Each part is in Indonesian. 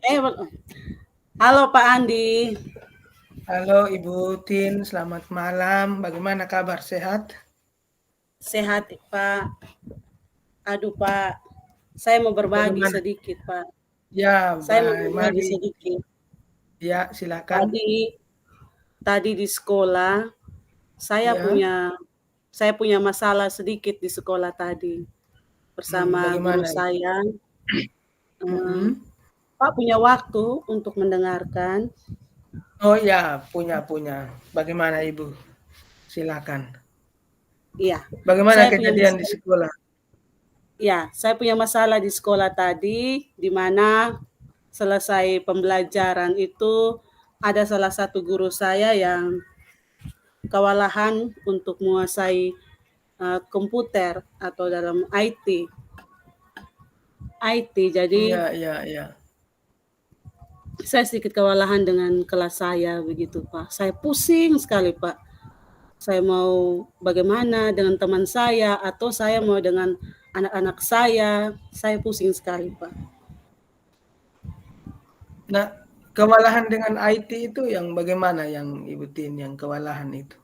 Eh, halo Pak Andi. Halo Ibu Tin, selamat malam. Bagaimana kabar? Sehat? Sehat Pak. Aduh Pak, saya mau berbagi Bagaimana? sedikit Pak. Ya, Saya mau baik. berbagi Mari. sedikit. Ya, silakan. Tadi di sekolah, saya Ya, punya masalah sedikit di sekolah tadi bersama guru bagaimana itu? saya. Eh, Mm-mm. Pak punya waktu untuk mendengarkan. Oh ya, punya. Bagaimana Ibu? Silakan. Iya, Bagaimana saya punya kejadian di masalah. sekolah? Ya, saya punya masalah di sekolah tadi, di mana selesai pembelajaran itu ada salah satu guru saya yang kewalahan untuk menguasai komputer atau dalam IT. Jadi Iya. saya sedikit kewalahan dengan kelas saya begitu Pak. Saya pusing sekali Pak. Saya mau bagaimana dengan teman saya atau saya mau dengan anak-anak saya. Saya pusing sekali Pak. Nah, kewalahan dengan IT itu yang bagaimana yang Ibu Tin yang kewalahan itu?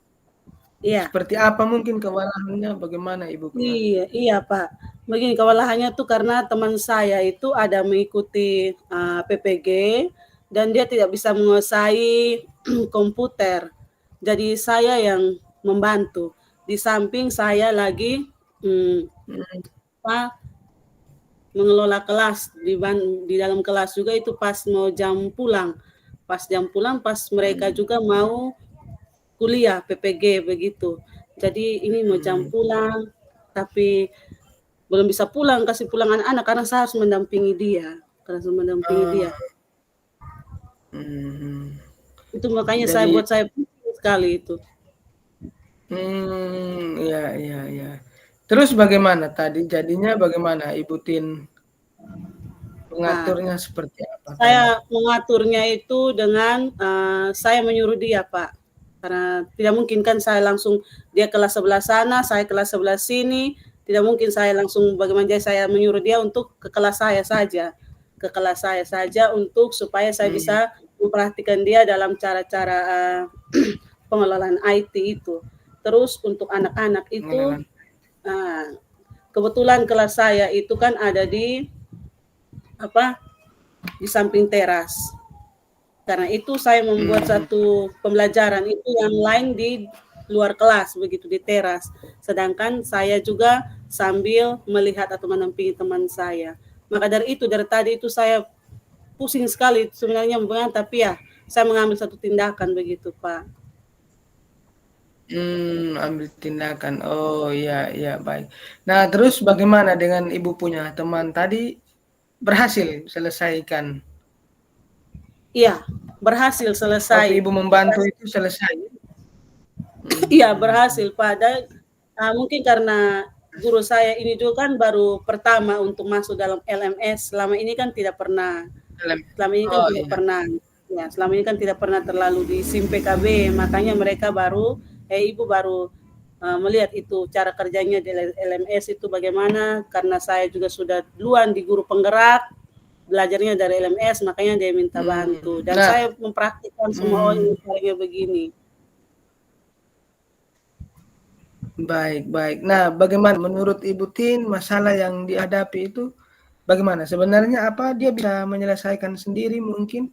Iya, Seperti apa mungkin kewalahannya? Bagaimana Ibu kewalahan? iya Pak. Begini kewalahannya tuh karena teman saya itu ada mengikuti PPG dan dia tidak bisa menguasai komputer. Jadi saya yang membantu. Di samping saya lagi Hmm, Pak mengelola kelas di dalam kelas juga itu pas mau jam pulang. Pas jam pulang, pas mereka juga mau kuliah PPG begitu. Jadi ini mau jam hmm, pulang, tapi belum bisa pulang, kasih pulang anak-anak karena saya harus mendampingi dia. Karena harus mendampingi dia. ah, hmm. Itu makanya Jadi saya pusing sekali itu. Iya. Terus bagaimana tadi jadinya bagaimana Ibu Tin Nah, mengaturnya seperti apa tadi? saya mengaturnya itu dengan saya menyuruh dia, Pak. Karena tidak mungkin kan saya langsung dia kelas sebelah sana, saya kelas sebelah sini. Tidak mungkin saya langsung bagaimana saya menyuruh dia untuk ke kelas saya saja. Ke kelas saya saja untuk supaya saya Mmm, bisa memperhatikan dia dalam cara-cara pengelolaan IT itu. Terus untuk anak-anak itu pengenalan. uh, kebetulan kelas saya itu kan ada di apa di samping teras. Karena itu saya membuat Mhm, satu pembelajaran itu yang lain di luar kelas begitu di teras. Sedangkan saya juga sambil melihat atau menampingi teman saya. Maka dari itu dari tadi itu saya pusing sekali sebenarnya tapi ya saya mengambil satu tindakan begitu Pak. ambil tindakan. Oh, iya, baik. Nah, terus bagaimana dengan Ibu punya teman tadi, berhasil selesaikan? Iya, berhasil Waktu selesai. Ibu membantu itu selesai? Iya berhasil Mhm, Pak. Dan mungkin karena guru saya ini juga kan baru pertama untuk masuk dalam LMS. dalam Selama ini kan oh, tidak iya, pernah ya selama ini kan tidak pernah terlalu di SIM PKB. Makanya mereka ibu baru melihat itu cara kerjanya di LMS itu bagaimana karena saya juga sudah duluan di guru penggerak belajarnya dari LMS makanya dia minta bantu dan Nah, saya mempraktikkan semua mmm, ini caranya begini. baik. Nah, bagaimana menurut Ibu Tin masalah yang dihadapi itu bagaimana? Sebenarnya apa dia bisa menyelesaikan sendiri mungkin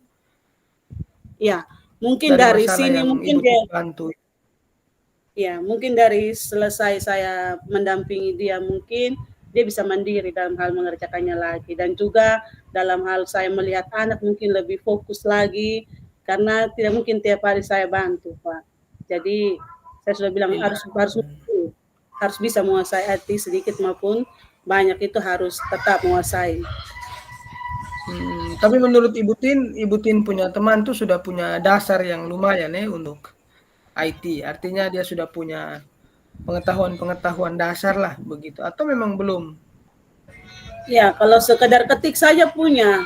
Ya, mungkin dari dari masalah sini yang mungkin Ibu Tin dia bantu? Ya, mungkin dari selesai saya mendampingi dia, mungkin dia bisa mandiri dalam hal mengerjakannya lagi. Dan juga dalam hal saya melihat anak mungkin lebih fokus lagi, karena tidak mungkin tiap hari saya bantu, Pak. Jadi saya sudah bilang Iya. harus bisa menguasai IT sedikit maupun banyak, itu harus tetap menguasai. Tapi menurut Ibu Tin punya teman tuh sudah punya dasar yang lumayan ya untuk IT. Artinya dia sudah punya pengetahuan-pengetahuan dasar lah begitu. Atau memang belum? Ya, kalau sekedar ketik saja punya.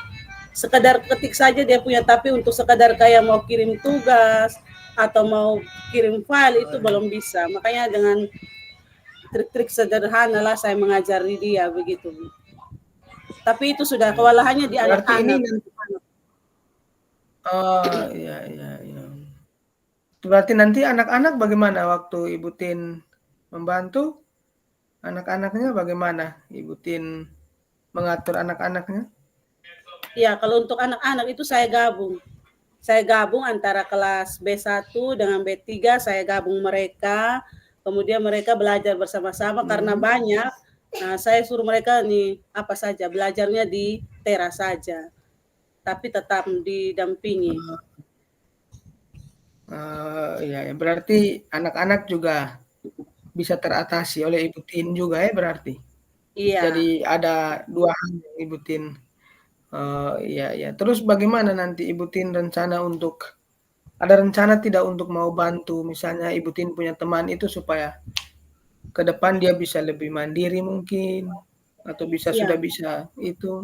Sekedar ketik saja dia punya, tapi untuk sekedar kayak mau kirim tugas atau mau kirim file itu belum bisa. Makanya dengan trik-trik sederhana lah saya mengajari dia begitu. Tapi itu sudah kewalahannya di Berarti ini anak-anak. oh iya iya iya. Berarti nanti anak-anak bagaimana waktu Ibu Tin membantu? Anak-anaknya bagaimana Ibu Tin mengatur anak-anaknya? Ya, kalau untuk anak-anak itu saya gabung. Saya gabung antara kelas B1 dengan B3, saya gabung mereka. Kemudian mereka belajar bersama-sama karena banyak. Nah, saya suruh mereka nih apa saja, belajarnya di teras saja. Tapi tetap didampingi. Iya, ya. Berarti anak-anak juga bisa teratasi oleh Ibu Tin juga ya berarti? Iya. Jadi ada 2 hal yang Ibu Tin iya iya. Terus bagaimana nanti Ibu Tin rencana untuk ada rencana tidak untuk mau bantu misalnya Ibu Tin punya teman itu supaya ke depan dia bisa lebih mandiri mungkin atau sudah Iya, bisa itu?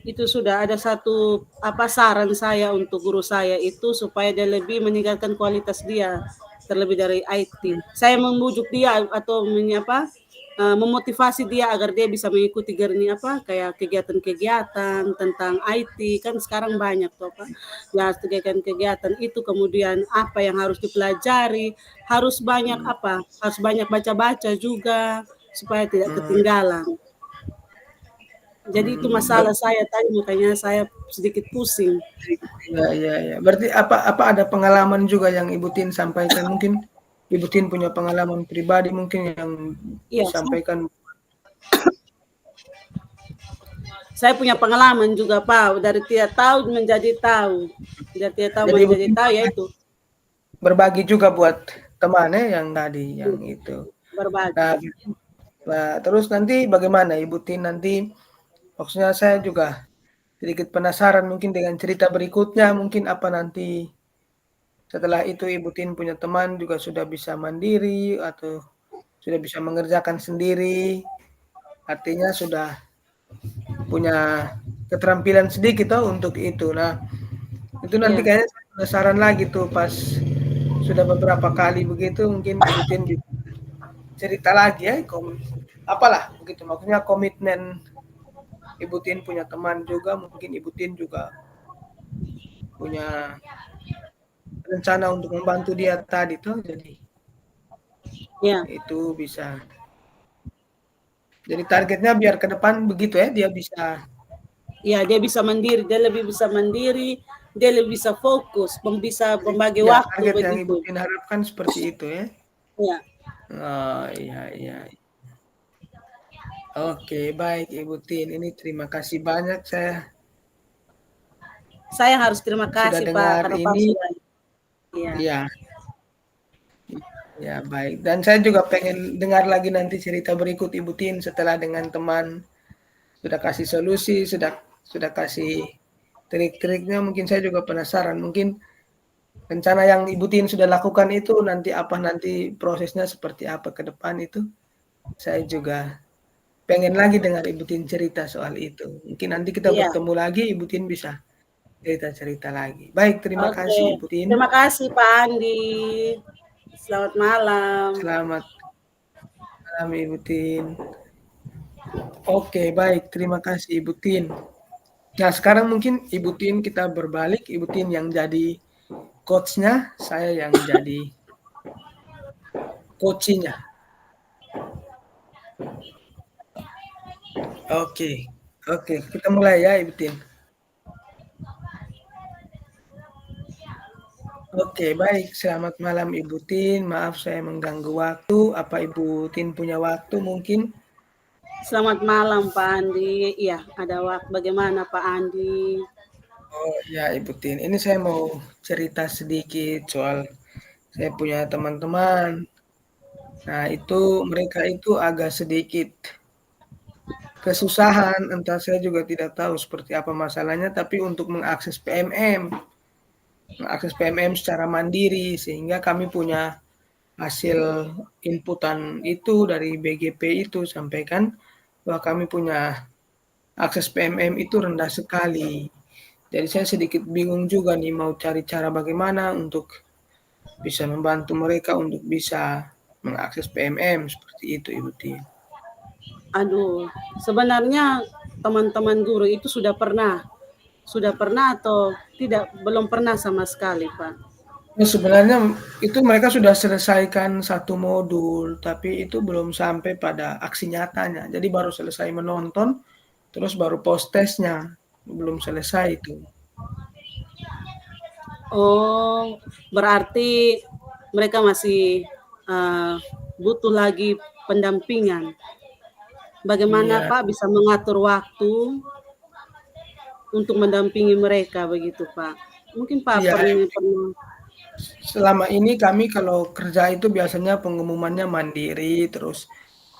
itu sudah ada satu apa saran saya untuk guru saya itu supaya dia lebih meningkatkan kualitas dia terlebih dari IT. Saya membujuk dia atau memotivasi dia agar dia bisa mengikuti kayak kegiatan-kegiatan tentang IT kan sekarang banyak tuh apa ya kegiatan-kegiatan itu, kemudian apa yang harus dipelajari, harus banyak baca-baca juga supaya tidak ketinggalan. Jadi itu masalah saya tadi, makanya saya sedikit pusing. Iya iya iya. Berarti apa ada pengalaman juga yang Ibu Tin sampaikan mungkin Ibu Tin punya pengalaman pribadi mungkin yang Iya, disampaikan. saya punya pengalaman juga Pak, dari tidak tahu menjadi tahu. Dari tidak tahu Jadi Ibu menjadi Tin tahu, ya itu berbagi juga buat temannya yang tadi yang itu. Nah, berbagi. nah, terus nanti bagaimana Ibu Tin nanti maksudnya saya juga sedikit penasaran mungkin dengan cerita berikutnya mungkin apa nanti setelah itu Ibu Tin punya teman juga sudah bisa mandiri atau sudah bisa mengerjakan sendiri, artinya sudah punya keterampilan sedikit toh untuk itu. Nah, itu nanti Iya, kayaknya saya penasaran lagi tuh pas sudah beberapa kali begitu mungkin Ibu Tin bisa cerita lagi ya, apalah begitu maksudnya komitmen Ibu Tin punya teman juga mungkin Ibu Tin juga punya rencana untuk membantu dia tadi tuh jadi iya, itu bisa jadi targetnya biar ke depan begitu ya dia bisa iya, dia bisa mandiri, dia lebih bisa mandiri, dia lebih bisa fokus, bisa membagi ya waktu target yang Ibu begitu. Tin harapkan seperti itu ya. Iya, Oh iya iya. Oke baik Ibu Tin ini terima kasih banyak saya saya harus terima sudah kasih Pak dengar karena Pak ini sudah. Iya, ya ya baik dan saya juga pengen dengar lagi nanti cerita berikut Ibu Tin setelah dengan teman sudah kasih solusi sudah kasih trik-triknya mungkin saya juga penasaran mungkin rencana yang Ibu Tin sudah lakukan itu nanti prosesnya seperti apa ke depan itu saya juga pengen lagi dengar Ibu Tin cerita soal itu. Mungkin nanti kita iya. bertemu lagi Ibu Tin bisa cerita-cerita lagi. Baik, terima Oke, kasih Ibu Tin. terima kasih Pak Andi. Selamat malam. Selamat malam Ibu Tin. Oke, baik, terima kasih Ibu Tin. Nah, sekarang mungkin Ibu Tin kita berbalik, Ibu Tin yang jadi coach-nya, saya yang jadi coaching-nya. Oke, oke, kita mulai ya Ibu Tin. Oke. Oke, baik. Selamat malam Ibu Tin. Maaf saya mengganggu waktu. Apa Ibu Tin punya waktu mungkin? Selamat malam Pak Andi. Iya, ada waktu. Bagaimana Pak Andi? Oh ya Ibu Tin, ini saya mau cerita sedikit soal saya punya teman-teman. Nah itu mereka itu agak sedikit kesusahan, entah saya juga tidak tahu seperti apa masalahnya, tapi untuk mengakses PMM secara mandiri, sehingga kami punya hasil inputan itu dari BGP itu sampaikan bahwa kami punya akses PMM itu rendah sekali. Jadi saya sedikit bingung juga nih mau cari cara bagaimana untuk bisa membantu mereka untuk bisa mengakses PMM seperti itu Ibu Tin. Aduh, sebenarnya teman-teman guru itu sudah pernah atau tidak? Belum pernah sama sekali Pak. Ya, sebenarnya itu mereka sudah selesaikan satu modul, tapi itu belum sampai pada aksi nyatanya. Jadi baru selesai menonton, terus baru post testnya, belum selesai itu. Oh, berarti mereka masih uh, butuh lagi pendampingan. Bagaimana Iya, Pak bisa mengatur waktu untuk mendampingi mereka begitu Pak? Mungkin Pak iya. pernah. Selama ini kami kalau kerja itu biasanya pengumumannya mandiri, terus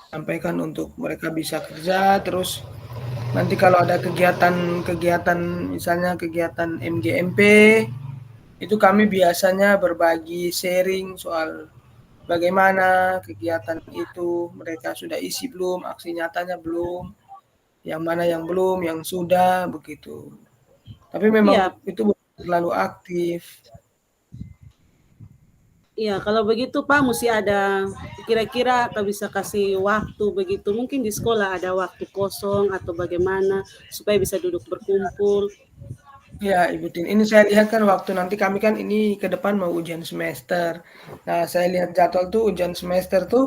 sampaikan untuk mereka bisa kerja, terus nanti kalau ada kegiatan-kegiatan misalnya kegiatan MGMP, itu kami biasanya berbagi sharing soal bagaimana kegiatan itu mereka sudah isi belum, aksi nyatanya belum, yang mana yang belum, yang sudah, begitu. Tapi memang Iya, itu belum terlalu aktif. iya, kalau begitu Pak mesti ada kira-kira Kak bisa kasih waktu begitu. Mungkin di sekolah ada waktu kosong atau bagaimana supaya bisa duduk berkumpul. Ya, Ibu Tin. Ini saya lihat kan waktu nanti kami kan ini ke depan mau ujian semester. Nah, saya lihat jadwal tuh ujian semester tuh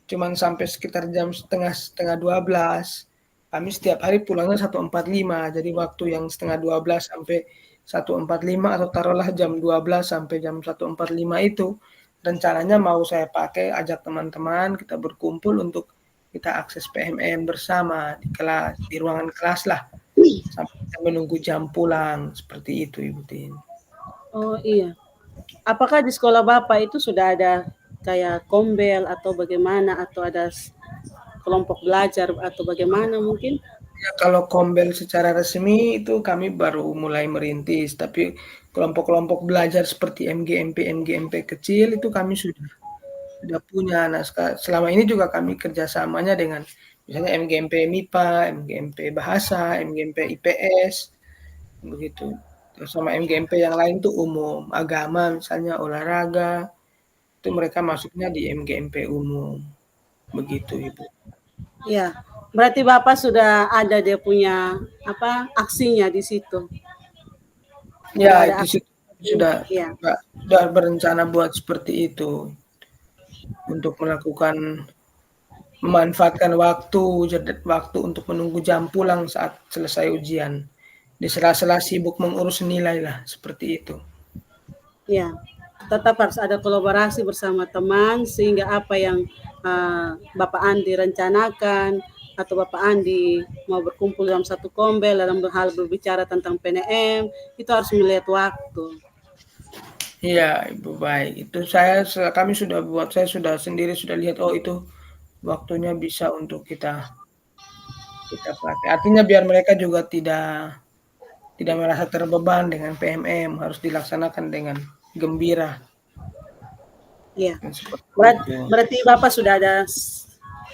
cuman sampai sekitar jam setengah 12. Kami setiap hari pulangnya 1.45. Jadi waktu yang setengah 12 sampai 1.45 atau taruhlah jam 12 sampai jam 1.45 itu rencananya mau saya pakai ajak teman-teman kita berkumpul untuk kita akses PMM bersama di kelas, di ruangan kelas lah. Sampai kita menunggu jam pulang, seperti itu Ibu Tin. Oh iya. Apakah di sekolah Bapak itu sudah ada kayak kombel atau bagaimana atau ada kelompok belajar atau bagaimana mungkin? Ya, kalau kombel secara resmi itu kami baru mulai merintis, tapi kelompok-kelompok belajar seperti MGMP kecil itu kami sudah punya. Nah, selama ini juga kami kerjasamanya dengan misalnya MGMP MIPA, MGMP Bahasa, MGMP IPS, begitu. Terus sama MGMP yang lain tuh umum, agama misalnya olahraga, itu mereka masuknya di MGMP umum, begitu Ibu. Ya. Berarti Bapak sudah ada dia punya apa aksinya di situ. Ya, Sudah ada itu sih aksi. sudah Ya. sudah berencana buat seperti itu, untuk melakukan memanfaatkan waktu untuk menunggu jam pulang saat selesai ujian. Di sela-sela sibuk mengurus nilai lah, seperti itu. Ya, tetap harus ada kolaborasi bersama teman sehingga apa yang Bapak Andi rencanakan atau Bapak Andi mau berkumpul dalam satu kombel dalam hal berbicara tentang PNM itu harus melihat waktu. Iya, Ibu, baik. Itu kami sudah buat, saya sudah sendiri sudah lihat, oh itu waktunya bisa untuk kita kita pakai. Artinya biar mereka juga tidak merasa terbeban dengan PMM, harus dilaksanakan dengan gembira, Ya, seperti berarti, itu. berarti Bapak sudah ada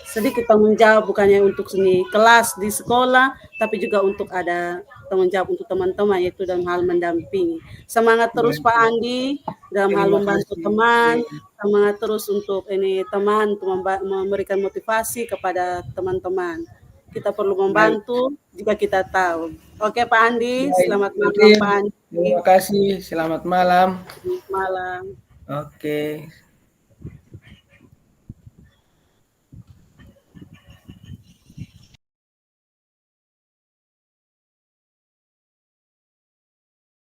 sedikit tanggung jawab bukannya untuk seni kelas di sekolah, tapi juga untuk ada tanggung jawab untuk teman-teman yaitu dalam hal mendampingi. Semangat terus Pak Baik, Andi dalam hal terima membantu kasih. teman, semangat terus untuk ini teman untuk memberikan motivasi kepada teman-teman. Kita perlu Baik, membantu jika kita tahu. Oke Pak Andi, baik, selamat malam Rutin. Pak Andi. Terima kasih. Selamat malam. Selamat malam. Oke.